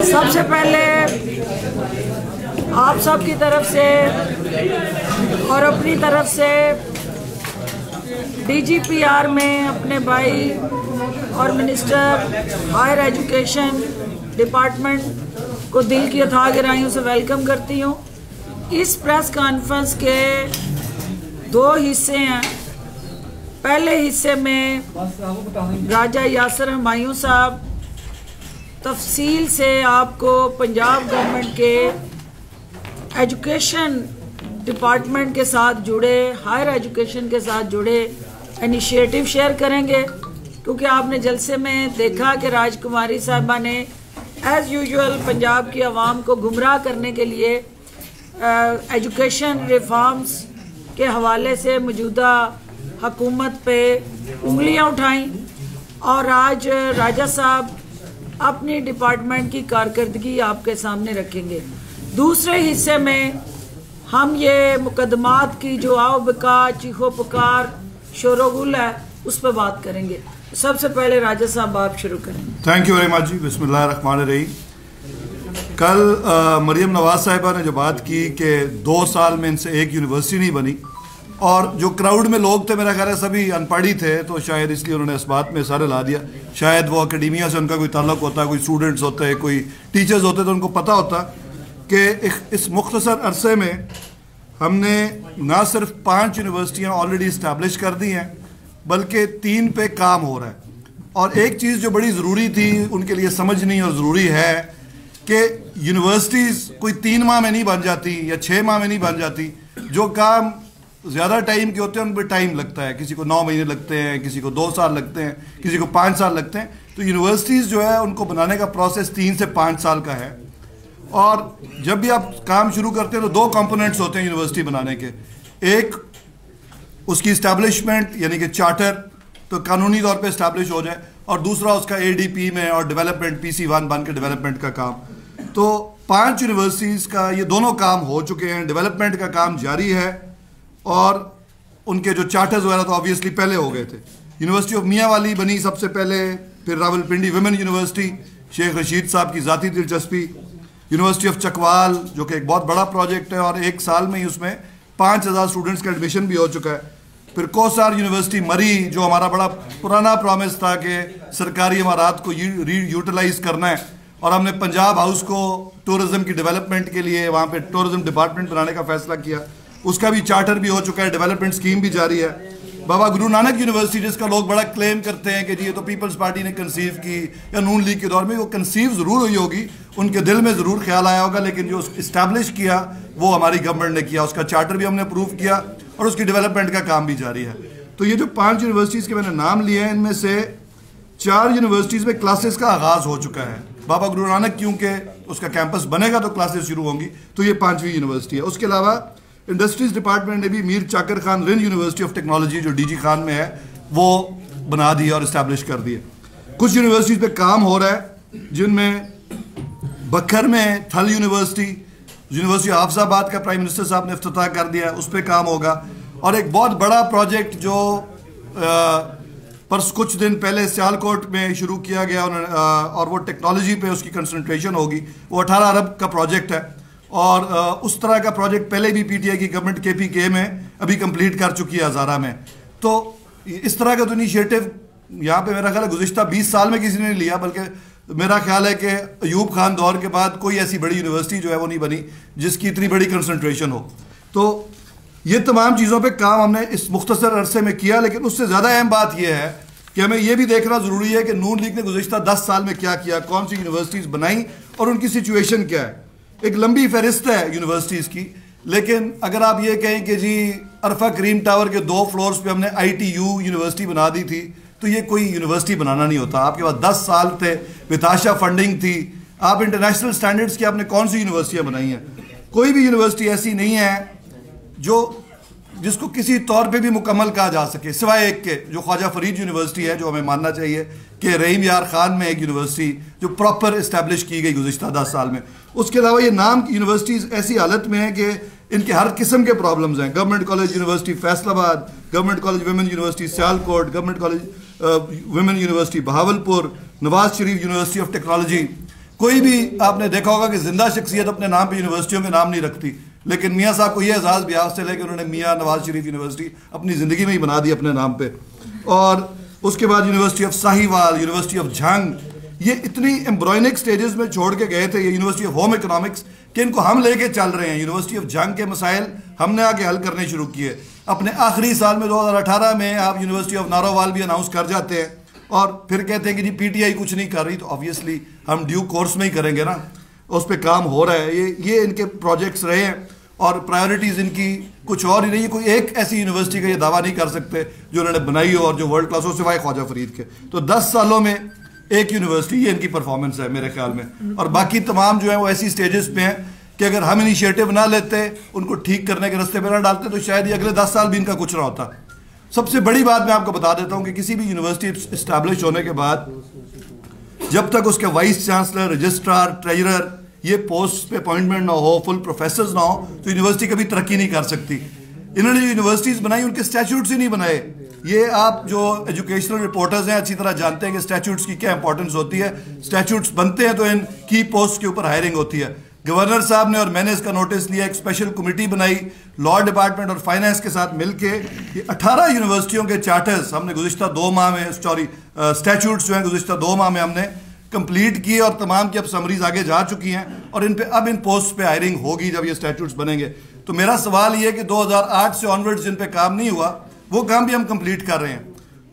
सबसे पहले आप सब की तरफ से और अपनी तरफ से DGPR में अपने भाई और मिनिस्टर हायर एजुकेशन डिपार्टमेंट को दिल की अथाह गहराइयों से वेलकम करती हूँ। इस प्रेस कॉन्फ्रेंस के दो हिस्से हैं। पहले हिस्से में राजा यासर हमायूं साहब तफसील से आपको पंजाब गवर्नमेंट के एजुकेशन डिपार्टमेंट के साथ जुड़े, हायर एजुकेशन के साथ जुड़े इनिशिएटिव शेयर करेंगे, क्योंकि आपने जलसे में देखा कि राजकुमारी साहबा ने एज़ यूजुअल पंजाब की आवाम को गुमराह करने के लिए एजुकेशन रिफॉर्म्स के हवाले से मौजूदा हुकूमत पे उंगलियां उठाईं और आज राजा साहब अपनी डिपार्टमेंट की कारकर्दगी आपके सामने रखेंगे। दूसरे हिस्से में हम ये मुकदमात की जो आओ बका चीखो पुकार शोरगुल है उस पर बात करेंगे। सबसे पहले राजा साहब आप शुरू करें। थैंक यू वेरी मच जी। बिस्मिल्लाहिर्रहमानिर्रहीम। कल मरियम नवाज साहिबा ने जो बात की कि 2 साल में इनसे एक यूनिवर्सिटी नहीं बनी, और जो क्राउड में लोग थे मेरा ख्याल है सभी अनपढ़ी थे, तो शायद इसलिए उन्होंने इस बात में सारे ला दिया। शायद वो अकेडमिया से उनका कोई ताल्लुक होता, कोई स्टूडेंट्स होते, कोई टीचर्स होते, तो उनको पता होता कि इस मुख्तसर अरसे में हमने ना सिर्फ 5 यूनिवर्सिटियाँ ऑलरेडी इस्टेब्लिश कर दी हैं, बल्कि 3 पे काम हो रहा है। और एक चीज़ जो बड़ी ज़रूरी थी उनके लिए समझनी और ज़रूरी है कि यूनिवर्सिटीज़ कोई 3 माह में नहीं बन जाती या 6 माह में नहीं बन जाती। जो काम ज़्यादा टाइम के होते हैं उन पर टाइम लगता है, किसी को 9 महीने लगते हैं, किसी को 2 साल लगते हैं, किसी को 5 साल लगते हैं। तो यूनिवर्सिटीज़ जो है उनको बनाने का प्रोसेस 3 से 5 साल का है। और जब भी आप काम शुरू करते हैं तो 2 कंपोनेंट्स होते हैं यूनिवर्सिटी बनाने के। एक उसकी इस्टेब्लिशमेंट यानी कि चार्टर, तो कानूनी तौर पे इस्टेब्लिश हो जाए, और दूसरा उसका ADP में और डेवलपमेंट PC1 बन के डेवलपमेंट का काम। तो 5 यूनिवर्सिटीज़ का ये दोनों काम हो चुके हैं, डेवलपमेंट का काम जारी है, और उनके जो चार्टर्स वगैरह तो ऑब्वियसली पहले हो गए थे। यूनिवर्सिटी ऑफ मियांवाली बनी सबसे पहले, फिर रावलपिंडी विमेन यूनिवर्सिटी, शेख रशीद साहब की ज़ाती दिलचस्पी। यूनिवर्सिटी ऑफ चकवाल जो कि एक बहुत बड़ा प्रोजेक्ट है, और 1 साल में ही उसमें 5000 स्टूडेंट्स का एडमिशन भी हो चुका है। फिर कोसार यूनिवर्सिटी मरी, जो हमारा बड़ा पुराना प्रॉमिस था कि सरकारी इमारात को यूटिलाइज करना है, और हमने पंजाब हाउस को टूरिज़म की डेवलपमेंट के लिए वहाँ पे टूरिज़म डिपार्टमेंट बनाने का फैसला किया। उसका भी चार्टर भी हो चुका है, डेवलपमेंट स्कीम भी जारी है। बाबा गुरु नानक यूनिवर्सिटी जिसका लोग बड़ा क्लेम करते हैं कि जी ये तो पीपल्स पार्टी ने कंसीव की या नून लीग के दौर में, वो कंसीव ज़रूर हुई होगी, उनके दिल में ज़रूर ख्याल आया होगा, लेकिन जो इस्टेब्लिश किया वो हमारी गवर्नमेंट ने किया। उसका चार्टर भी हमने अप्रूव किया और उसकी डेवलपमेंट का काम भी जारी है। तो ये जो 5 यूनिवर्सिटीज़ के मैंने नाम लिए हैं, इनमें से 4 यूनिवर्सिटीज़ में क्लासेस का आगाज़ हो चुका है। बाबा गुरु नानक क्योंकि उसका कैंपस बनेगा तो क्लासेस शुरू होंगी, तो ये 5वीं यूनिवर्सिटी है। उसके अलावा इंडस्ट्रीज डिपार्टमेंट ने भी मीर चाकर Khan Rind university of technology जो DG खान में है वो बना दी और इस्टेब्लिश कर दी है। कुछ यूनिवर्सिटीज़ पे काम हो रहा है, जिनमें बखर में थल यूनिवर्सिटी ऑफ हाफिजाबाद का प्राइम मिनिस्टर साहब ने इफ्तिताह कर दिया, उस पर काम होगा। और एक बहुत बड़ा प्रोजेक्ट जो पर कुछ दिन पहले सियालकोट में शुरू किया गया, और वो टेक्नोलॉजी पे उसकी कंसंट्रेशन होगी, वो 18 अरब का प्रोजेक्ट है। और उस तरह का प्रोजेक्ट पहले भी PTI की गवर्नमेंट KPK में अभी कंप्लीट कर चुकी है हज़ारा में। तो इस तरह का तो इनिशिएटिव यहाँ पे मेरा ख्याल है गुज़िश्ता 20 साल में किसी ने नहीं लिया, बल्कि मेरा ख्याल है कि अयूब खान दौर के बाद कोई ऐसी बड़ी यूनिवर्सिटी जो है वो नहीं बनी जिसकी इतनी बड़ी कंसंट्रेशन हो। तो ये तमाम चीज़ों पर काम हमने इस मुख्तसर अरसे में किया, लेकिन उससे ज़्यादा अहम बात यह है कि हमें यह भी देखना ज़रूरी है कि नून लीग ने गुज़िश्ता 10 साल में क्या किया, कौन सी यूनिवर्सिटीज़ बनाई और उनकी सिचुएशन क्या है। एक लंबी फहरिस्त है यूनिवर्सिटीज़ की, लेकिन अगर आप ये कहें कि जी अरफा करीम टावर के 2 फ्लोर्स पे हमने ITU यूनिवर्सिटी बना दी थी, तो ये कोई यूनिवर्सिटी बनाना नहीं होता। आपके पास 10 साल थे, विताशा फंडिंग थी, आप इंटरनेशनल स्टैंडर्ड्स की आपने कौन सी यूनिवर्सिटियाँ बनाई हैं? कोई भी यूनिवर्सिटी ऐसी नहीं है जिसको किसी तौर पे भी मुकम्मल कहा जा सके, सिवाय एक के जो ख्वाजा फरीद यूनिवर्सिटी है, जो हमें मानना चाहिए कि रहीम यार खान में एक यूनिवर्सिटी जो प्रॉपर इस्टेब्लिश की गई गुज़िश्ता 10 साल में। उसके अलावा ये नाम की यूनिवर्सिटीज़ ऐसी हालत में है कि इनके हर किस्म के प्रॉब्लम्स हैं। Government college university Faisalabad, government college women university Sialkot, government college women university Bahawalpur, Nawaz Sharif university of technology, कोई भी आपने देखा होगा कि जिंदा शख्सियत अपने नाम पे यूनिवर्सिटियों के नाम नहीं रखती, लेकिन मियाँ साहब को ये एजाज़ ब्याज से लेकर उन्होंने मियाँ नवाज शरीफ यूनिवर्सिटी अपनी ज़िंदगी में ही बना दी अपने नाम पे। और उसके बाद university of Sahiwal, university of Jhang, ये इतनी एम्ब्रॉयनिक स्टेजेस में छोड़ के गए थे। ये यूनिवर्सिटी ऑफ होम इकोनॉमिक्स कि इनको हम लेके चल रहे हैं। यूनिवर्सिटी ऑफ झंग के मसाइल हमने आके हल करने शुरू किए। अपने आखिरी साल में 2018 में आप यूनिवर्सिटी ऑफ नारोवाल भी अनाउंस कर जाते हैं और फिर कहते हैं कि जी पीटीआई कुछ नहीं कर रही, तो ऑब्वियसली हम ड्यू कोर्स में ही करेंगे ना, उस पर काम हो रहा है। ये इनके प्रोजेक्ट्स रहे हैं और प्रायोरिटीज़ इनकी कुछ और ही नहीं है। कोई एक ऐसी यूनिवर्सिटी का ये दावा नहीं कर सकते जो उन्होंने बनाई हो और जो वर्ल्ड क्लास हो, सिवाय ख्वाजा फरीद के। तो 10 सालों में एक यूनिवर्सिटी, ये इनकी परफॉर्मेंस है मेरे ख्याल में। और बाकी तमाम जो है वो ऐसी स्टेजेस पे हैं कि अगर हम इनिशिएटिव ना लेते, उनको ठीक करने के रास्ते पे ना डालते, तो शायद ये अगले 10 साल भी इनका कुछ ना होता। सबसे बड़ी बात मैं आपको बता देता हूँ कि किसी भी यूनिवर्सिटी इस्टेब्लिश होने के बाद जब तक उसके वाइस चांसलर, रजिस्ट्रार, ट्रेजरर ये पोस्ट पे अपॉइंटमेंट ना हो, फुल प्रोफेसर्स ना हो, तो यूनिवर्सिटी कभी तरक्की नहीं कर सकती। इन्होंने जो यूनिवर्सिटीज़ बनाई उनके स्टैट्यूट्स ही नहीं बनाए। ये आप जो एजुकेशनल रिपोर्टर्स हैं अच्छी तरह जानते हैं कि स्टैट्यूट्स की क्या इंपॉर्टेंस होती है। स्टैट्यूट्स बनते हैं तो इन की पोस्ट के ऊपर हायरिंग होती है। गवर्नर साहब ने और मैंने इसका नोटिस लिया, एक स्पेशल कमेटी बनाई लॉ डिपार्टमेंट और फाइनेंस के साथ मिलके। ये 18 यूनिवर्सिटियों के चार्टर्स हमने गुज़िश्ता 2 माह में, स्टैट्यूट्स जो हैं गुज़िश्ता 2 माह में हमने कंप्लीट किए और तमाम की अब समरीज आगे जा चुकी हैं और अब इन पोस्ट पे हायरिंग होगी जब ये स्टैट्यूट्स बनेंगे। तो मेरा सवाल ये है कि 2008 से ऑनवर्ड्स जिन पे काम नहीं हुआ वो काम भी हम कंप्लीट कर रहे हैं।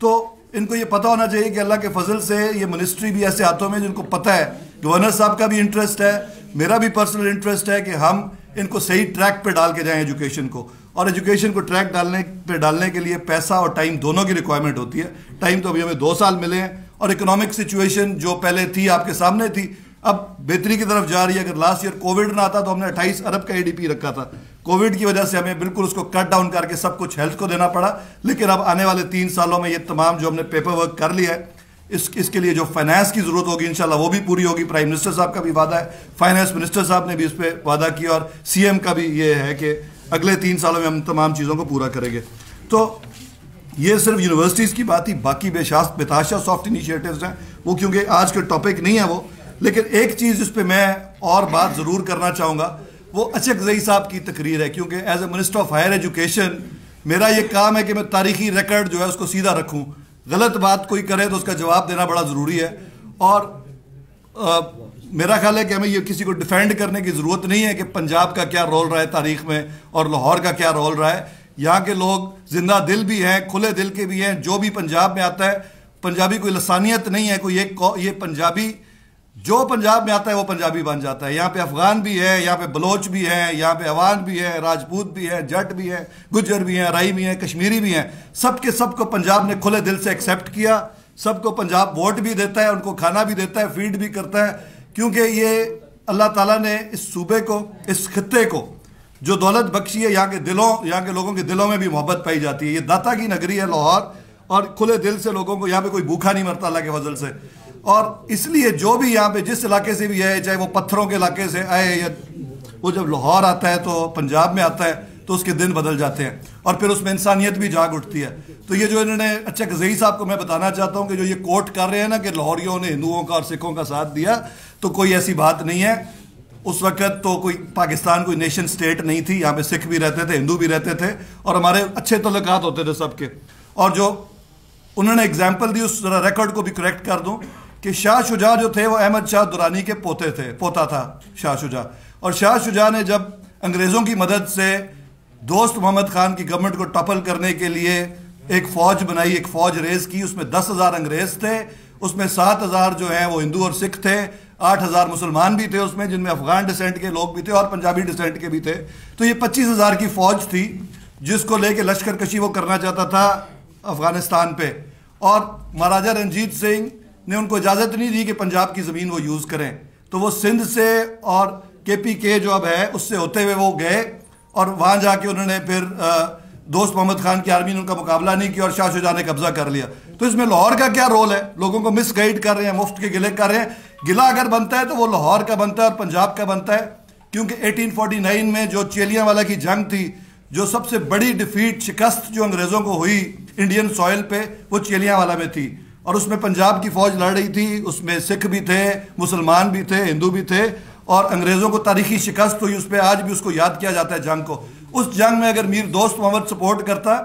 तो इनको ये पता होना चाहिए कि अल्लाह के फजल से ये मिनिस्ट्री भी ऐसे हाथों में जिनको पता है, गवर्नर साहब का भी इंटरेस्ट है, मेरा भी पर्सनल इंटरेस्ट है कि हम इनको सही ट्रैक पे डाल के जाएं एजुकेशन को। और एजुकेशन को ट्रैक डालने के लिए पैसा और टाइम दोनों की रिक्वायरमेंट होती है। टाइम तो अभी हमें 2 साल मिले हैं और इकोनॉमिक सिचुएशन जो पहले थी आपके सामने थी, अब बेहतरी की तरफ जा रही है। अगर लास्ट ईयर कोविड ना आता तो हमने 28 अरब का एडीपी रखा था। कोविड की वजह से हमें बिल्कुल उसको कट डाउन करके सब कुछ हेल्थ को देना पड़ा, लेकिन अब आने वाले 3 सालों में ये तमाम जो हमने पेपर वर्क कर लिया है, इसके लिए जो फाइनेंस की जरूरत होगी इंशाल्लाह वो भी पूरी होगी। प्राइम मिनिस्टर साहब का भी वादा है, फाइनेंस मिनिस्टर साहब ने भी इस पर वादा किया और सीएम का भी ये है कि अगले 3 सालों में हम तमाम चीज़ों को पूरा करेंगे। तो ये सिर्फ यूनिवर्सिटीज़ की बात ही, बाकी बेताशा सॉफ्ट इनिशिएटिव्स हैं वो, क्योंकि आज के टॉपिक नहीं है वो। लेकिन एक चीज़ जिस पर मैं और बात ज़रूर करना चाहूँगा वो अशक ज़ई साहब की तकरीर है, क्योंकि as a minister of higher education मेरा ये काम है कि मैं तारीखी रिकॉर्ड जो है उसको सीधा रखूँ। गलत बात कोई करे तो उसका जवाब देना बड़ा ज़रूरी है। और मेरा ख्याल है कि हमें ये किसी को डिफेंड करने की ज़रूरत नहीं है कि पंजाब का क्या रोल रहा है तारीख़ में और लाहौर का क्या रोल रहा है। यहाँ के लोग जिंदा दिल भी हैं, खुले दिल के भी हैं। जो भी पंजाब में आता है, पंजाबी कोई लसानियत नहीं है, कोई ये पंजाबी जो पंजाब में आता है वो पंजाबी बन जाता है। यहाँ पे अफगान भी है, यहाँ पे बलोच भी है, यहाँ पे अवान भी है, राजपूत भी है, जट भी है, गुज्जर भी हैं, राई भी हैं, कश्मीरी भी हैं। सबको पंजाब ने खुले दिल से एक्सेप्ट किया। सबको पंजाब वोट भी देता है, उनको खाना भी देता है, फीड भी करता है, क्योंकि ये अल्लाह ताला ने इस सूबे को, इस खित्ते को जो दौलत बख्शी है, यहाँ के लोगों के दिलों में भी मोहब्बत पाई जाती है। ये दाता की नगरी है लाहौर, और खुले दिल से लोगों को यहाँ पे कोई भूखा नहीं मरता अल्लाह के फजल से। और इसलिए जो भी यहाँ पे जिस इलाके से भी है, चाहे वो पत्थरों के इलाके से आए या वो जब लाहौर आता है तो पंजाब में आता है तो उसके दिन बदल जाते हैं और फिर उसमें इंसानियत भी जाग उठती है। तो ये जो इन्होंने अशक ज़ई साहब को मैं बताना चाहता हूँ कि जो ये कोट कर रहे हैं ना कि लाहौरियों ने हिंदुओं का और सिखों का साथ दिया, तो कोई ऐसी बात नहीं है। उस वक्त तो कोई पाकिस्तान कोई नेशन स्टेट नहीं थी, यहाँ पे सिख भी रहते थे, हिंदू भी रहते थे और हमारे अच्छे तल्लुकात होते थे सबके। और जो उन्होंने एग्जाम्पल दी, उस रिकॉर्ड को भी करेक्ट कर दूँ कि शाह शुजा जो थे वो अहमद शाह दुरानी के पोता था शाह शुजा। और शाह शुजा ने जब अंग्रेज़ों की मदद से दोस्त मोहम्मद खान की गवर्नमेंट को टॉपल करने के लिए एक फ़ौज बनाई, एक फ़ौज रेज़ की, उसमें 10,000 अंग्रेज़ थे, उसमें 7,000 जो हैं वो हिंदू और सिख थे, 8,000 मुसलमान भी थे उसमें, जिनमें अफगान डिसेंट के लोग भी थे और पंजाबी डिसेंट के भी थे। तो ये 25,000 की फ़ौज थी जिसको लेके लश्कर कशी वो करना चाहता था अफगानिस्तान पे। और महाराजा रंजीत सिंह ने उनको इजाज़त नहीं दी कि पंजाब की ज़मीन वो यूज़ करें, तो वो सिंध से और KPK जो अब है उससे होते हुए वो गए और वहाँ जाके उन्होंने फिर दोस्त मोहम्मद खान की आर्मी ने उनका मुकाबला नहीं किया और शाह शुजा ने कब्जा कर लिया। तो इसमें लाहौर का क्या रोल है? लोगों को मिसगाइड कर रहे हैं, मुफ्त के गिले कर रहे हैं। गिला अगर बनता है तो वो लाहौर का बनता है और पंजाब का बनता है, क्योंकि 1849 में जो चेलियांवाला की जंग थी, जो सबसे बड़ी डिफीट, शिकस्त जो अंग्रेज़ों को हुई इंडियन सॉइल पे, वो चेलियांवाला में थी। और उसमें पंजाब की फ़ौज लड़ रही थी, उसमें सिख भी थे, मुसलमान भी थे, हिंदू भी थे, और अंग्रेज़ों को तारीखी शिकस्त हुई। उस पर आज भी उसको याद किया जाता है जंग को। उस जंग में अगर मीर दोस्त मोहम्मद सपोर्ट करता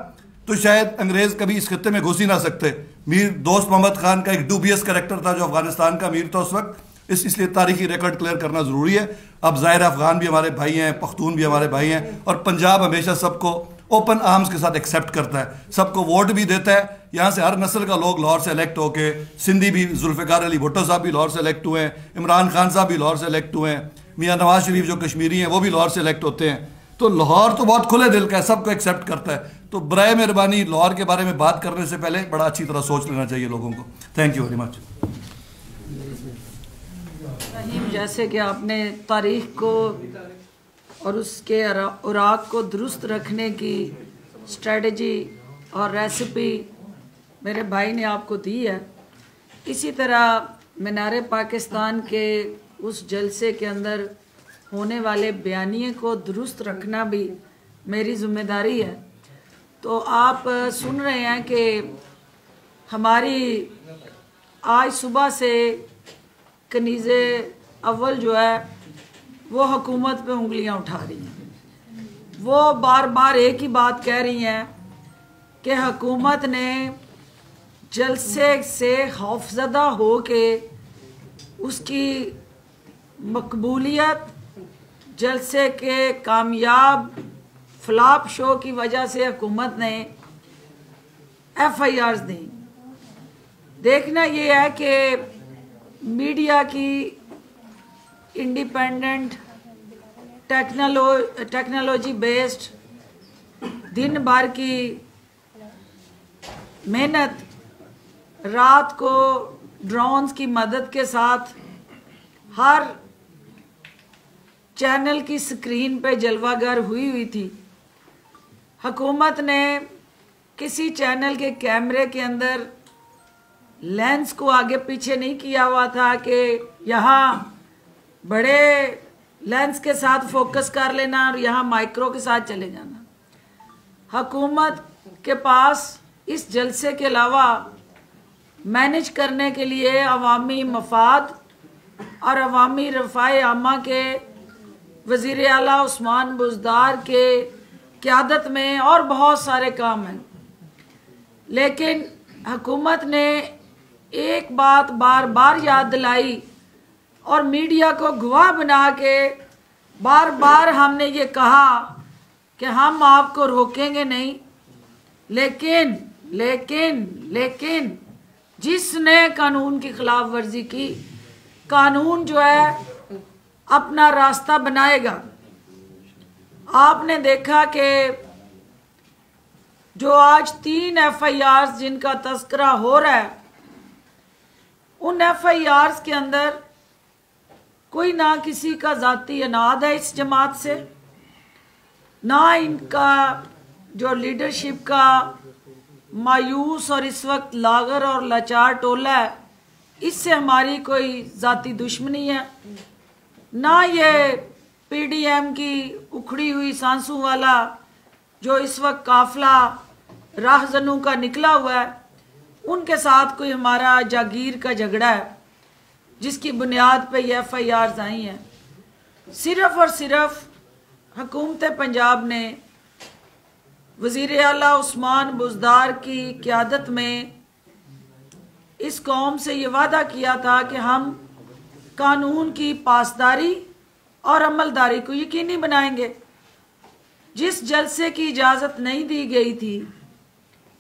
तो शायद अंग्रेज़ कभी इस खत्ते में घुस ही ना सकते। मीर दोस्त मोहम्मद खान का एक डूबियस कैरेक्टर था जो अफगानिस्तान का अमीर था उस वक्त, इसलिए तारीखी रिकॉर्ड क्लियर करना ज़रूरी है। अब ज़ाहिर अफगान भी हमारे भाई हैं, पख्तून भी हमारे भाई हैं, और पंजाब हमेशा सबको ओपन आर्म्स के साथ एक्सेप्ट करता है, सबको वोट भी देता है। यहाँ से हर नस्ल का लोग लाहौर से इलेक्ट होके, सिंधी भी जुल्फ़िकार अली भुट्टो साहब भी लाहौर से इलेक्ट हुए हैं, इमरान खान साहब भी लाहौर से इलेक्ट हुए हैं, मियाँ नवाज शरीफ जो कश्मीरी हैं वो भी लाहौर से इलेक्ट होते हैं। तो लाहौर तो बहुत खुले दिल का है, सबको एक्सेप्ट करता है। तो बराए मेहरबानी लाहौर के बारे में बात करने से पहले बड़ा अच्छी तरह सोच लेना चाहिए लोगों को। Thank you very much. जैसे कि आपने तारीख को और उसके औराक को दुरुस्त रखने की स्ट्रेटजी और रेसिपी मेरे भाई ने आपको दी है, इसी तरह मीनार पाकिस्तान के उस जलसे के अंदर होने वाले बयानिए को दुरुस्त रखना भी मेरी जिम्मेदारी है। तो आप सुन रहे हैं कि हमारी आज सुबह से कनीज़े अव्वल जो है वो हुकूमत पे उंगलियां उठा रही हैं। वो बार बार एक ही बात कह रही हैं कि हुकूमत ने जलसे से खौफज़दा हो के उसकी मकबूलियत, जलसे के कामयाब फ्लॉप शो की वजह से हुकूमत ने FIRs दी। देखना ये है कि मीडिया की इंडिपेंडेंट टेक्नोलॉजी बेस्ड दिन भर की मेहनत, रात को ड्रोन्स की मदद के साथ हर चैनल की स्क्रीन पे जलवागर हुई थी। हुकूमत ने किसी चैनल के कैमरे के अंदर लेंस को आगे पीछे नहीं किया हुआ था कि यहाँ बड़े लेंस के साथ फोकस कर लेना और यहाँ माइक्रो के साथ चले जाना। हुकूमत के पास इस जलसे के अलावा मैनेज करने के लिए अवामी मफाद और अवामी रफ़ाए आमा के वज़ीर आला उस्मान बुज़दार के क़यादत में और बहुत सारे काम हैं। लेकिन हुकूमत ने एक बात बार बार याद दिलाई और मीडिया को गवाह बना के बार बार हमने ये कहा कि हम आपको रोकेंगे नहीं, लेकिन लेकिन लेकिन जिसने कानून की खिलाफ वर्जी की, कानून जो है अपना रास्ता बनाएगा। आपने देखा कि जो आज 3 FIRs जिनका तस्करा हो रहा है, उन FIRs के अंदर कोई ना किसी का जाती अनाद है इस जमात से, ना इनका जो लीडरशिप का मायूस और इस वक्त लागर और लाचार टोला है, इससे हमारी कोई जाती दुश्मनी है, ना ये PDM की उखड़ी हुई सांसों वाला जो इस वक्त काफिला राहजनों का निकला हुआ है, उनके साथ कोई हमारा जागीर का झगड़ा है जिसकी बुनियाद पे ये FIRs आई हैं। सिर्फ और सिर्फ हुकूमत पंजाब ने वज़ीर आला उस्मान बुज़दार की क़यादत में इस कौम से ये वादा किया था कि हम कानून की पासदारी और अमलदारी को यकीनी बनाएंगे। जिस जलसे की इजाज़त नहीं दी गई थी,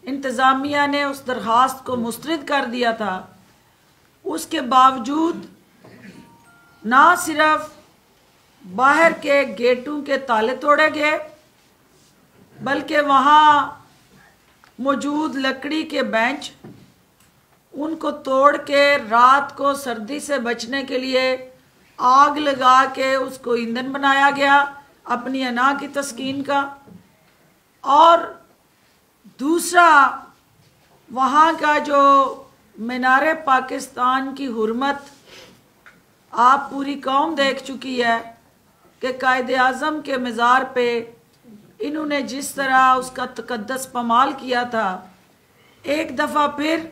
इंतज़ामिया ने उस दरख्वास्त को मुस्तरद कर दिया था, उसके बावजूद ना सिर्फ बाहर के गेटों के ताले तोड़े गए, बल्कि वहाँ मौजूद लकड़ी के बेंच उनको तोड़ के रात को सर्दी से बचने के लिए आग लगा के उसको ईंधन बनाया गया अपनी अना की तस्कीन का। और दूसरा, वहाँ का जो मीनार पाकिस्तान की हुर्मत आप पूरी कौम देख चुकी है कि कायदे आज़म के मज़ार पे इन्होंने जिस तरह उसका तकद्दस पमाल किया था, एक दफ़ा फिर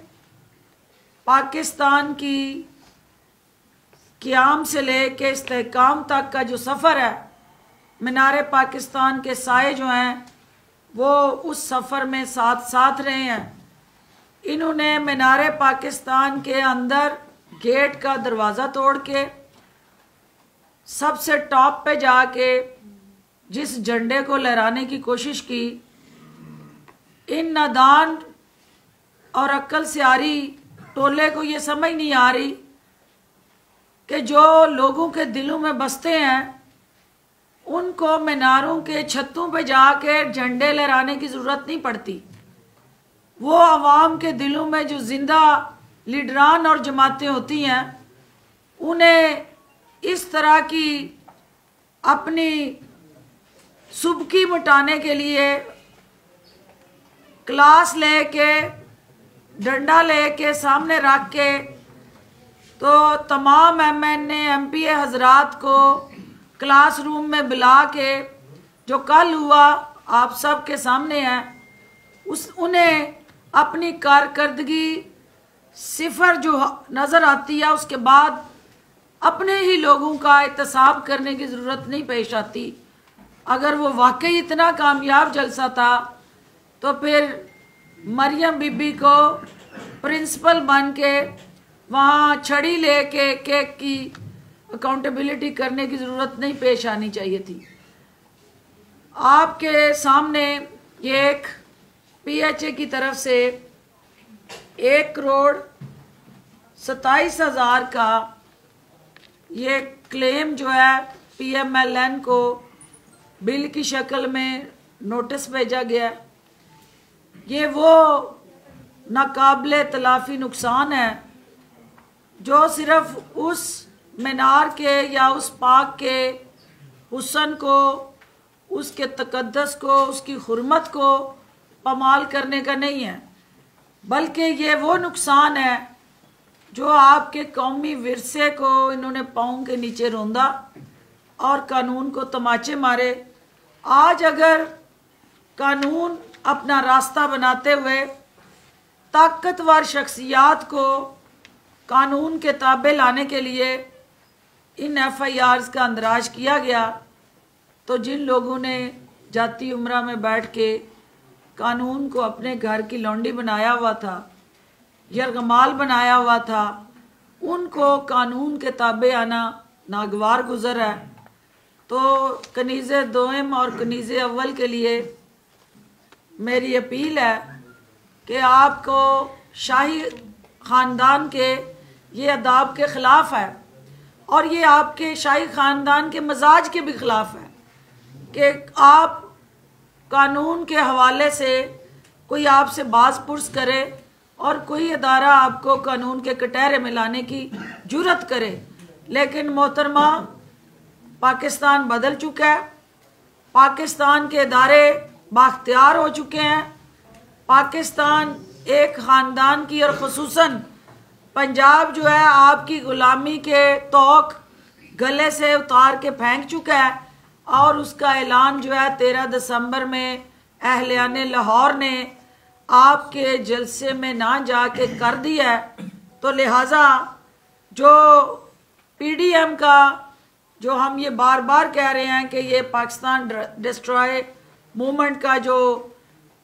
पाकिस्तान की क़याम से लेके इस्तेहकाम तक का जो सफ़र है, मीनार पाकिस्तान के साए जो हैं वो उस सफ़र में साथ साथ रहे हैं। इन्होंने मीनार पाकिस्तान के अंदर गेट का दरवाज़ा तोड़ के सबसे टॉप पे जाके जिस झंडे को लहराने की कोशिश की, इन नादान और अक्ल सियारी टोले को ये समझ नहीं आ रही कि जो लोगों के दिलों में बसते हैं उनको मीनारों के छतों पे जाके झंडे लहराने की ज़रूरत नहीं पड़ती। वो आवाम के दिलों में जो जिंदा लीडरान और जमातें होती हैं, उन्हें इस तरह की अपनी सुबकी मिटाने के लिए क्लास लेके डंडा लेके सामने रख के तो तमाम MNA MPA हजरात को क्लासरूम में बुला के जो कल हुआ आप सब के सामने है, उन्हें अपनी कारकर्दगी सिफर जो नज़र आती है, उसके बाद अपने ही लोगों का एहतसाब करने की ज़रूरत नहीं पेश आती। अगर वो वाकई इतना कामयाब जलसा था तो फिर मरियम बीबी को प्रिंसिपल बन के वहाँ छड़ी लेके केक की अकाउंटेबिलिटी करने की ज़रूरत नहीं पेश आनी चाहिए थी। आपके सामने ये एक PHA की तरफ से 1,27,000 का ये क्लेम जो है PMLN को बिल की शक्ल में नोटिस भेजा गया। ये वो नाकाबिले तलाफ़ी नुकसान है जो सिर्फ उस मीनार के या उस पाक के हुस्न को, उसके तकद्दस को, उसकी हुर्मत को पमाल करने का नहीं है, बल्कि ये वो नुकसान है जो आपके कौमी विरसे को इन्होंने पाँव के नीचे रौंदा और कानून को तमाचे मारे। आज अगर कानून अपना रास्ता बनाते हुए ताकतवर शख्सियात को कानून के ताबे लाने के लिए इन FIRs का अंदराज किया गया, तो जिन लोगों ने जाती उम्रा में बैठ के कानून को अपने घर की लौंडी बनाया हुआ था, यरगमाल बनाया हुआ था, उनको कानून के ताबे आना नागवार गुजर है। तो कनीज़े दोम और कनीज़े अव्वल के लिए मेरी अपील है कि आपको शाही ख़ानदान के ये अदाब के ख़िलाफ़ है और ये आपके शाही ख़ानदान के मजाज के भी ख़िलाफ़ है कि आप कानून के हवाले से कोई आपसे बाज़ पुर्स करे और कोई अदारा आपको कानून के कटहरे में लाने की जुर्रत करे। लेकिन मोहतरमा, पाकिस्तान बदल चुका है, पाकिस्तान के इदारे बाख्तियार हो चुके हैं, पाकिस्तान एक ख़ानदान की और ख़ुसूसन पंजाब जो है आपकी ग़ुलामी के तौक गले से उतार के फेंक चुका है और उसका ऐलान जो है 13 दिसंबर में अहलियाने लाहौर ने आपके जलसे में ना जाके कर दिया है। तो लिहाजा जो PDM का जो हम ये बार बार कह रहे हैं कि ये पाकिस्तान डिस्ट्रॉय मूवमेंट का जो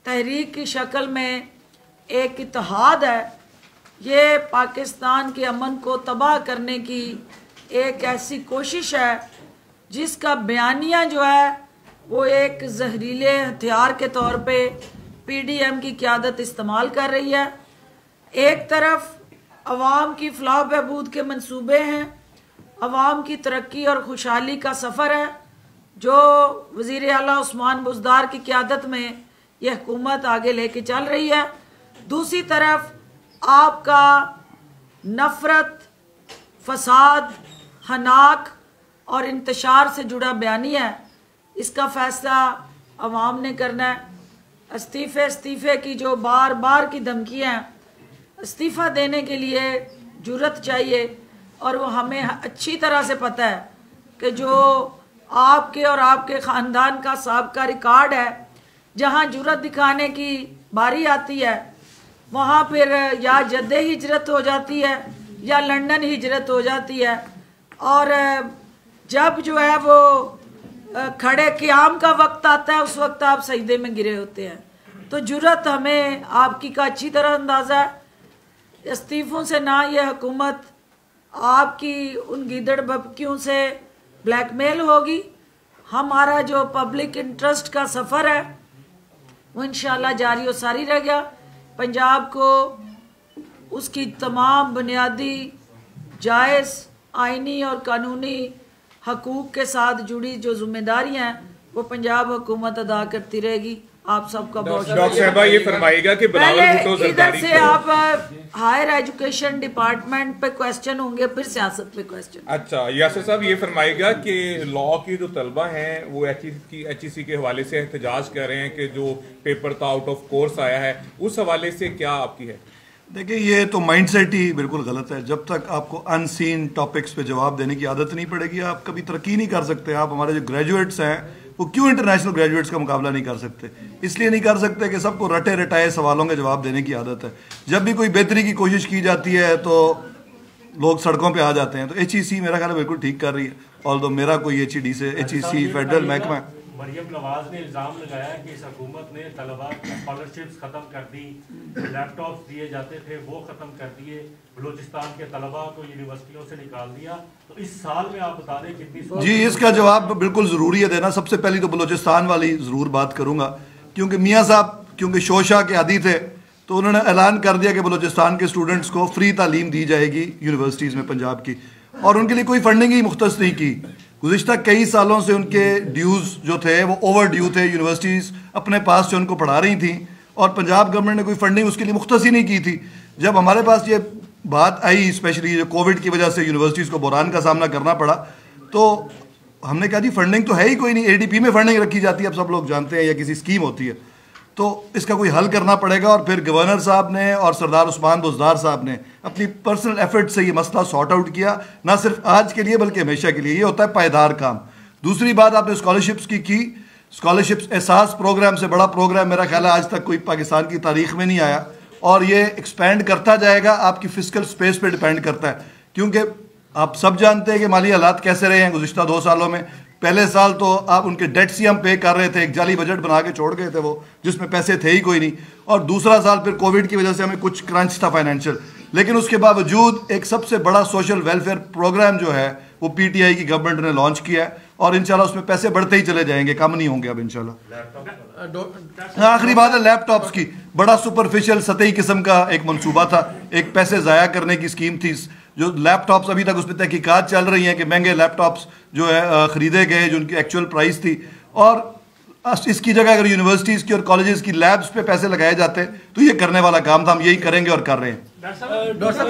तहरीक की शक्ल में एक इत्तेहाद है, ये पाकिस्तान के अमन को तबाह करने की एक ऐसी कोशिश है जिसका बयानिया जो है वो एक जहरीले हथियार के तौर पे PDM की क़यादत इस्तेमाल कर रही है। एक तरफ अवाम की फलाह बहबूद के मंसूबे हैं, अवाम की तरक्की और खुशहाली का सफ़र है जो वज़ीर आला उस्मान बुज़दार की क़यादत में यह हुकूमत आगे लेके चल रही है। दूसरी तरफ आपका नफ़रत, फसाद, हनाक और इंतशार से जुड़ा बयानी है, इसका फ़ैसला अवाम ने करना है। इस्तीफ़े की जो बार बार की धमकियाँ, इस्तीफ़ा देने के लिए जुर्रत चाहिए और वो हमें अच्छी तरह से पता है कि जो आपके और आपके ख़ानदान का साबका रिकॉर्ड है, जहाँ जुर्रत दिखाने की बारी आती है वहाँ फिर या जद्दे हिजरत हो जाती है या लंदन हिजरत हो जाती है। और जब जो है वो खड़े क़याम का वक्त आता है उस वक्त आप सजदे में गिरे होते हैं। तो जुर्रत हमें आपकी का अच्छी तरह अंदाज़ा है। इस्तीफ़ों से ना ये हुकूमत आपकी उन गीदड़ बबकियों से ब्लैकमेल होगी। हमारा जो पब्लिक इंटरेस्ट का सफ़र है वो इंशाल्लाह जारी और सारी रह गया। पंजाब को उसकी तमाम बुनियादी जायज़ आइनी और कानूनी हकूक़ के साथ जुड़ी जो जिम्मेदारियाँ हैं वो पंजाब हुकूमत अदा करती रहेगी। आप सबका बहुत डॉक्टर साहबा ये फरमाइएगा कि बिलावल भुट्टो इधर से आप हायर एजुकेशन डिपार्टमेंट पे क्वेश्चन होंगे, फिर सियासत पे क्वेश्चन। अच्छा यासिर साहब ये फरमाइएगा कि लॉ की जो तलबा हैं वो HEC के हवाले से एहतजाज कर रहे हैं कि जो पेपर था आउट ऑफ कोर्स आया है, उस हवाले से क्या आपकी है? देखिए ये तो माइंडसेट ही बिल्कुल गलत है। जब तक आपको अनसीन टॉपिक्स पे जवाब देने की आदत नहीं पड़ेगी आप कभी तरक्की नहीं कर सकते। आप हमारे जो ग्रेजुएट्स हैं वो क्यों इंटरनेशनल ग्रेजुएट्स का मुकाबला नहीं कर सकते? इसलिए नहीं कर सकते कि सबको रटे रटाए सवालों के जवाब देने की आदत है। जब भी कोई बेहतरी की कोशिश की जाती है तो लोग सड़कों पे आ जाते हैं। तो HEC मेरा ख्याल है बिल्कुल ठीक कर रही है। ऑल्दो मेरा कोई HED से HEC फेडरल महकमा है। मरियम नवाज ने इल्ज़ाम लगाया कि इस हुकूमत ने तलबा स्कॉलरशिप्स ख़त्म कर दी, लैपटॉप्स दिए जाते थे वो ख़त्म कर दिए, बलूचिस्तान के तलबा को यूनिवर्सिटियों से निकाल दिया। तो इस साल में आप बता दें कितनी? जी इसका जवाब बिल्कुल ज़रूरी है देना। सबसे पहली तो बलूचिस्तान वाली ज़रूर बात करूँगा क्योंकि मियाँ साहब क्योंकि शोशा के आदी थे तो उन्होंने ऐलान कर दिया कि बलूचिस्तान के स्टूडेंट्स को फ्री तालीम दी जाएगी यूनिवर्सिटीज़ में पंजाब की, और उनके लिए कोई फंडिंग ही मुख्तस नहीं की। गुज़िश्ता कई सालों से उनके ड्यूज़ जो थे वो ओवर ड्यू थे। यूनिवर्सिटीज़ अपने पास से उनको पढ़ा रही थी और पंजाब गवर्नमेंट ने कोई फंडिंग उसके लिए मुख्तस ही नहीं की थी। जब हमारे पास ये बात आई स्पेशली जो कोविड की वजह से यूनिवर्सिटीज़ को बुरान का सामना करना पड़ा तो हमने कहा जी फंडिंग तो है ही कोई नहीं। ADP में फंडिंग रखी जाती है, अब सब लोग जानते हैं, या किसी स्कीम होती है, तो इसका कोई हल करना पड़ेगा। और फिर गवर्नर साहब ने और सरदार उस्मान बुज़दार साहब ने अपनी पर्सनल एफर्ट से ये मसला सॉर्ट आउट किया, ना सिर्फ आज के लिए बल्कि हमेशा के लिए। ये होता है पायदार काम। दूसरी बात आपने स्कॉलरशिप्स की स्कॉलरशिप्स एहसास प्रोग्राम से बड़ा प्रोग्राम मेरा ख्याल है आज तक कोई पाकिस्तान की तारीख में नहीं आया, और ये एक्सपेंड करता जाएगा। आपकी फिजिकल स्पेस पे डिपेंड करता है क्योंकि आप सब जानते हैं कि माली हालात कैसे रहे हैं गुज़िश्ता 2 सालों में। पहले साल तो आप उनके डेट्स ही हम पे कर रहे थे, एक जाली बजट बना के छोड़ गए थे वो जिसमें पैसे थे ही कोई नहीं, और दूसरा साल फिर कोविड की वजह से हमें कुछ क्रंच था फाइनेंशियल। लेकिन उसके बावजूद एक सबसे बड़ा सोशल वेलफेयर प्रोग्राम जो है वो PTI की गवर्नमेंट ने लॉन्च किया है और इंशाल्लाह उसमें पैसे बढ़ते ही चले जाएंगे, कम नहीं होंगे अब इंशाल्लाह। आखिरी बात है लैपटॉप्स की। बड़ा सुपरफिशियल सतही किस्म का एक मंसूबा था, एक पैसे ज़ाया करने की स्कीम थी। जो लैपटॉप्स अभी तक उस पर तहकीकात चल रही हैं कि महंगे लैपटॉप्स जो है ख़रीदे गए जो उनकी एक्चुअल प्राइस थी, और इसकी जगह अगर यूनिवर्सिटीज़ की और कॉलेजेस की लैब्स पे पैसे लगाए जाते तो ये करने वाला काम था। हम यही करेंगे और कर रहे हैं। डॉक्टर साहब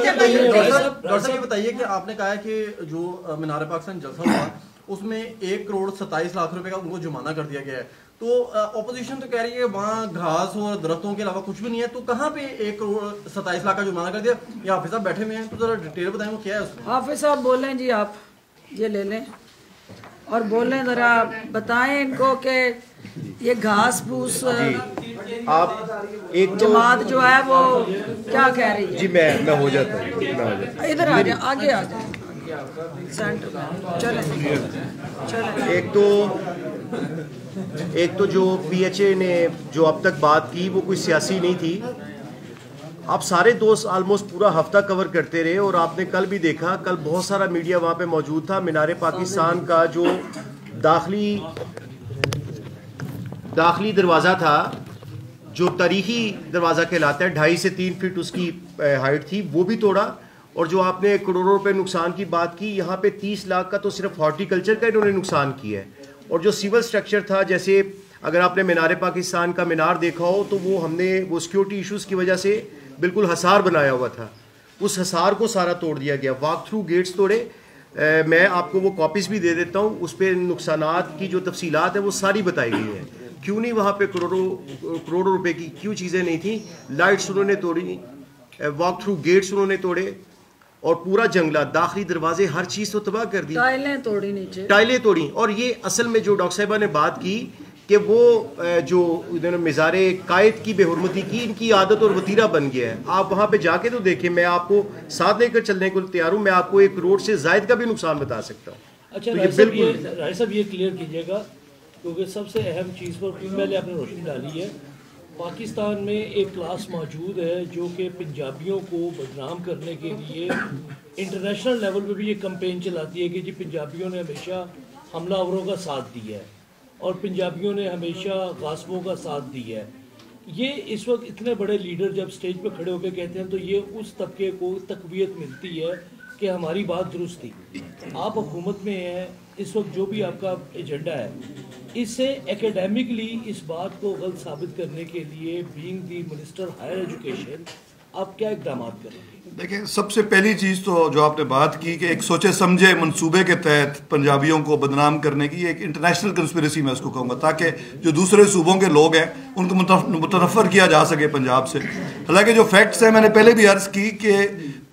ये बताइए कि आपने कहा है कि जो मीनार पाकिस्तान जलसा हुआ उसमें 1,27,00,000 रुपए का उनको जुर्माना कर दिया गया है, तो ऑपोजिशन तो कह रही है वहाँ घास और दरख्तों के अलावा कुछ भी नहीं है, तो कहाँ पे 1,27,00,000 का जुर्माना कर दिया? ये हाफिज साहब बैठे हुए हैं तो जरा डिटेल बताएं वो क्या है उसमें। हाफिज साहब बोलें जी, आप ये ले लें और बोलें, ज़रा बताएं इनको कि ये घास फूस आप एक जमात जो है वो क्या कह रही है? जी मैं हो जाता हूँ, इधर आ जाए, आगे आ जाए सेंटर में। चले एक तो जो PHA ने जो अब तक बात की वो कोई सियासी नहीं थी। आप सारे दोस्त ऑलमोस्ट पूरा हफ्ता कवर करते रहे और आपने कल भी देखा, कल बहुत सारा मीडिया वहाँ पे मौजूद था। मीनार पाकिस्तान का जो दाखिली दरवाज़ा था जो तारीखी दरवाज़ा कहलाता है, 2.5 से 3 फीट उसकी हाइट थी, वो भी तोड़ा। और जो आपने करोड़ों रुपए नुकसान की बात की, यहाँ पे 30 लाख का तो सिर्फ हॉर्टिकल्चर का इन्होंने नुकसान किया है। और जो सिविल स्ट्रक्चर था, जैसे अगर आपने मीनार पाकिस्तान का मीनार देखा हो तो वो हमने वो सिक्योरिटी इश्यूज़ की वजह से बिल्कुल हसार बनाया हुआ था, उस हसार को सारा तोड़ दिया गया। वॉक थ्रू गेट्स तोड़े। मैं आपको वो कॉपीज़ भी दे देता हूँ, उस पर नुकसानात की जो तफसीलात है वो सारी बताई गई है। क्यों नहीं वहाँ पे करोड़ों रुपए की क्यों चीज़ें नहीं थी। लाइट्स उन्होंने तोड़ी, वॉक थ्रू गेट्स उन्होंने तोड़े, और पूरा जंगला, दाखिली दरवाजे, हर चीज़ तो तबाह कर दी। टाइलें तोड़ी नीचे, टाइलें तोड़ी। और ये असल में जो डॉक्टर साहिबा ने बात की कि वो जो इन्होंने मिज़ारे कायद की बेहुरमती की, इनकी आदत और वतीरा बन गया है। आप वहाँ पे जाके तो देखें, मैं आपको साथ लेकर चलने को तैयार हूँ, मैं आपको 1 करोड़ से ज़ायद का भी नुकसान बता सकता हूँ। अच्छा तो राय साहब ये क्लियर कीजिएगा, क्योंकि सबसे अहम चीज़ पर पहले आपने रोशनी डाली है। पाकिस्तान में एक क्लास मौजूद है जो कि पंजाबियों को बदनाम करने के लिए इंटरनेशनल लेवल पे भी ये कैंपेन चलाती है कि जी पंजाबियों ने हमेशा हमलावरों का साथ दिया है और पंजाबियों ने हमेशा गासबों का साथ दिया है। ये इस वक्त इतने बड़े लीडर जब स्टेज पर खड़े होकर कहते हैं तो ये उस तबके को तकवीत मिलती है कि हमारी बात दुरुस्त थी। आप हुकूमत में हैं, इस वक्त जो भी आपका एजेंडा है, इससे एकेडमिकली इस बात को गलत साबित करने के लिए being the minister higher education आप क्या इकदाम करेंगे? देखिए, सबसे पहली चीज़ तो जो आपने बात की कि एक सोचे समझे मंसूबे के तहत पंजाबियों को बदनाम करने की एक इंटरनेशनल कंस्पिरेसी मैं उसको कहूँगा, ताकि जो दूसरे सूबों के लोग हैं उनको मुतनफ़र किया जा सके पंजाब से। हालांकि जो फैक्ट्स हैं, मैंने पहले भी अर्ज़ की कि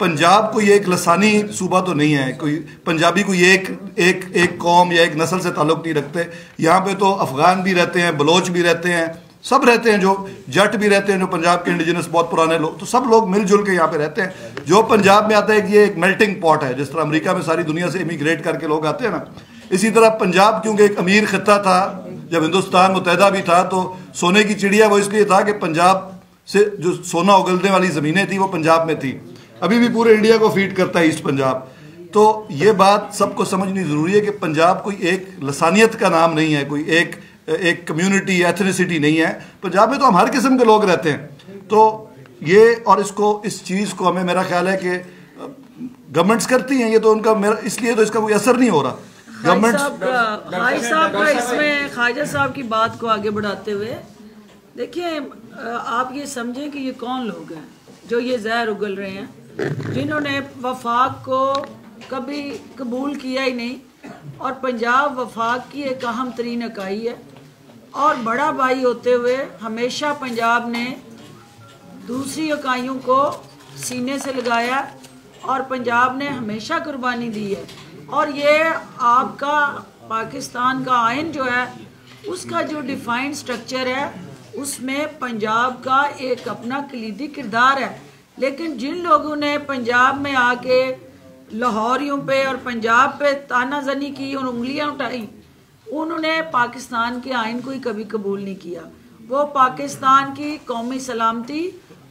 पंजाब कोई एक लसानी सूबा तो नहीं है, कोई पंजाबी कोई एक कौम या एक नस्ल से ताल्लुक़ नहीं रखते। यहाँ पर तो अफ़गान भी रहते हैं, बलोच भी रहते हैं, सब रहते हैं, जो जट भी रहते हैं, जो पंजाब के इंडिजिनस बहुत पुराने लोग, तो सब लोग मिलजुल के यहाँ पे रहते हैं। जो पंजाब में आता है कि ये एक मेल्टिंग पॉट है, जिस तरह अमेरिका में सारी दुनिया से इमिग्रेट करके लोग आते हैं ना, इसी तरह पंजाब क्योंकि एक अमीर खित्ता था, जब हिंदुस्तान मुत्तहदा भी था तो सोने की चिड़िया वो इसलिए था कि पंजाब से जो सोना उगलने वाली ज़मीनें थी वो पंजाब में थी। अभी भी पूरे इंडिया को फीड करता है ईस्ट पंजाब। तो ये बात सबको समझनी ज़रूरी है कि पंजाब कोई एक लसानियत का नाम नहीं है, कोई एक कम्युनिटी एथनिसिटी नहीं है। पंजाब में तो हम हर किस्म के लोग रहते हैं। तो ये और इस चीज़ को हमें, मेरा ख्याल है कि गवर्नमेंट्स करती हैं, ये तो उनका इसलिए तो इसका कोई असर नहीं हो रहा। इसमें ख्वाजा साहब की बात को आगे बढ़ाते हुए देखिए, आप ये समझें कि ये कौन लोग हैं जो ये जहर उगल रहे हैं, जिन्होंने वफाक को कभी कबूल किया ही नहीं, और पंजाब वफाक की एक अहम तरीन इकाई है और बड़ा भाई होते हुए हमेशा पंजाब ने दूसरी इकाइयों को सीने से लगाया और पंजाब ने हमेशा कुर्बानी दी है। और ये आपका पाकिस्तान का आइन जो है, उसका जो डिफाइंड स्ट्रक्चर है, उसमें पंजाब का एक अपना कलीदी किरदार है। लेकिन जिन लोगों ने पंजाब में आके लाहौरियों पे और पंजाब पे तानाजनी की और उंगलियां उठाई, उन्होंने पाकिस्तान के आइन को ही कभी कबूल नहीं किया। वो पाकिस्तान की कौमी सलामती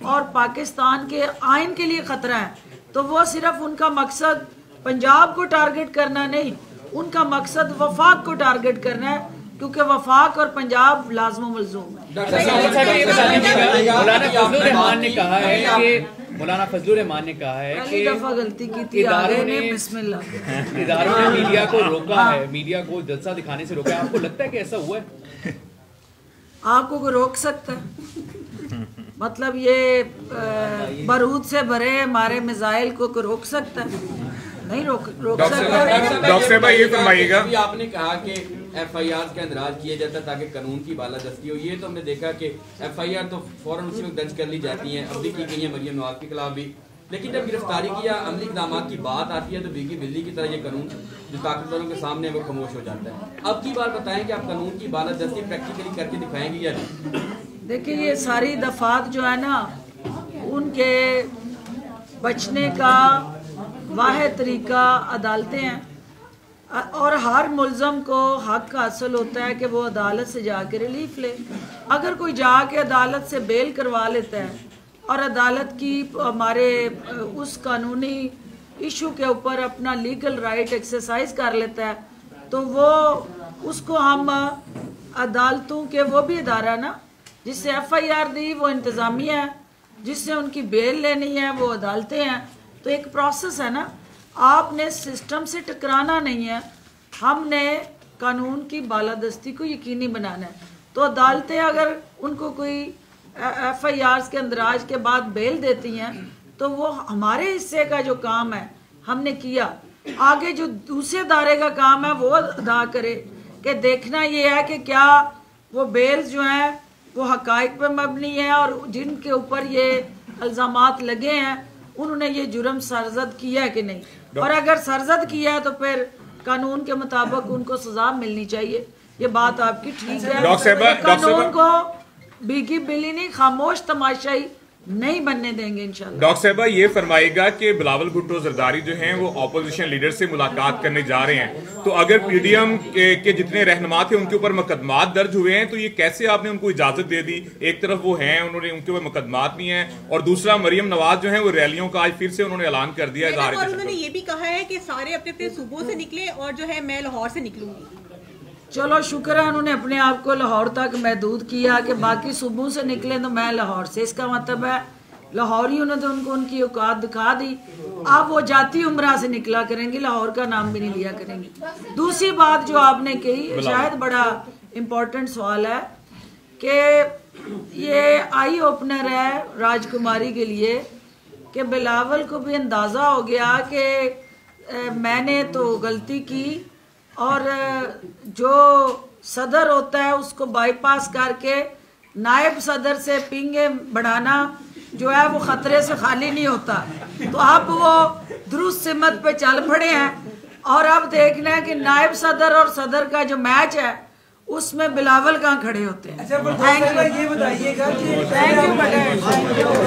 और पाकिस्तान के आइन के लिए ख़तरा है। तो वो सिर्फ उनका मकसद पंजाब को टारगेट करना नहीं, उनका मकसद वफाक को टारगेट करना है, क्योंकि वफाक और पंजाब लाज़िम मलज़ूम है। मौलाना फजलुर रहमान ने कहा है कि दफा गलती की थी इदारों ने मीडिया को रोका है, मीडिया को जलसा दिखाने से रोका है। आपको लगता है कि ऐसा हुआ है? आपको कोई रोक सकता है? मतलब ये बारूद से भरे हमारे मिसाइल को कोई रोक सकता है? नहीं रोक सकता। डॉक्टर भाई ये फरमाइएगा, आपने कहा कि FIR के अंदराज किया जाता है ताकि कानून की बालादस्ती हो। ये तो हमने देखा कि FIR तो फौरन उसी वक्त दर्ज कर ली जाती हैं, अब भी की गई है मरियम नवाज के खिलाफ भी। लेकिन जब गिरफ्तारी की या अमली इक़दाम की बात आती है तो भीगी बिल्ली की तरह ये कानून जो ताकतवरों के सामने वो खामोश हो जाता है। अब की बार बताएं कि आप कानून की बालादस्ती प्रैक्टिकली करके दिखाएंगे या नहीं? देखिए, ये सारी दफात जो है ना, उनके बचने का वाहिद तरीका अदालतें हैं, और हर मुल्ज़म को हक हासिल होता है कि वो अदालत से जाके रिलीफ ले। अगर कोई जाके अदालत से बेल करवा लेता है और अदालत की हमारे उस कानूनी इशू के ऊपर अपना लीगल राइट एक्सरसाइज कर लेता है, तो वो उसको हम अदालतों के वो भी अदारा ना जिससे FIR दी वो इंतज़ामिया है, जिससे उनकी बेल लेनी है वो अदालतें हैं। तो एक प्रोसेस है ना, आपने सिस्टम से टकराना नहीं है, हमने कानून की बालादस्ती को यकीनी बनाना है। तो अदालतें अगर उनको कोई FIRs के अंदराज के बाद बेल देती हैं तो वो हमारे हिस्से का जो काम है हमने किया, आगे जो दूसरे दायरे का काम है वो अदा करे। कि देखना ये है कि क्या वो बेल जो हैं वो हकाइक पर मबनी है और जिनके ऊपर ये इल्ज़ामात लगे हैं उन्होंने ये जुर्म सरजद किया है कि नहीं, और अगर सरजद किया है तो फिर कानून के मुताबिक उनको सजा मिलनी चाहिए। ये बात आपकी ठीक है। डॉक्टर साहब, कानून को बीगी बिली नहीं, खामोश तमाशाई नहीं बनने देंगे इंशाल्लाह। डॉक्टर साहबा ये फरमाएगा कि बिलावल भुट्टो जरदारी जो हैं वो ऑपोजिशन लीडर से मुलाकात करने जा रहे हैं, तो अगर पीडीएम के जितने रहनुमा थे उनके ऊपर मुकदमात दर्ज हुए हैं, तो ये कैसे आपने उनको इजाजत दे दी? एक तरफ वो हैं, उन्होंने उनके ऊपर मुकदमात नहीं है, और दूसरा मरियम नवाज जो है वो रैलियों का आज फिर से उन्होंने ऐलान कर दिया है। और उन्होंने ये भी कहा है कि सारे अपने अपने सूबों से निकले और जो है मैं लाहौर से निकलूंगी। चलो शुक्र है उन्होंने अपने आप को लाहौर तक महदूद किया कि बाकी सूबों से निकले तो मैं लाहौर से, इसका मतलब है लाहौरियों ने तो उनको उनकी औकात दिखा दी। अब वो जाती उम्रा से निकला करेंगी, लाहौर का नाम भी नहीं लिया करेंगी। दूसरी बात जो आपने कही शायद बड़ा इम्पोर्टेंट सवाल है कि ये आई ओपनर है राजकुमारी के लिए कि बिलावल को भी अंदाज़ा हो गया कि मैंने तो गलती की और जो सदर होता है उसको बाईपास करके नायब सदर से पिंगे बढ़ाना जो है वो खतरे से खाली नहीं होता। तो अब वो दुरुस्त सिमत पे चल पड़े हैं और अब देखना है कि नायब सदर और सदर का जो मैच है उसमें बिलावल कहाँ खड़े होते हैं। Thank you.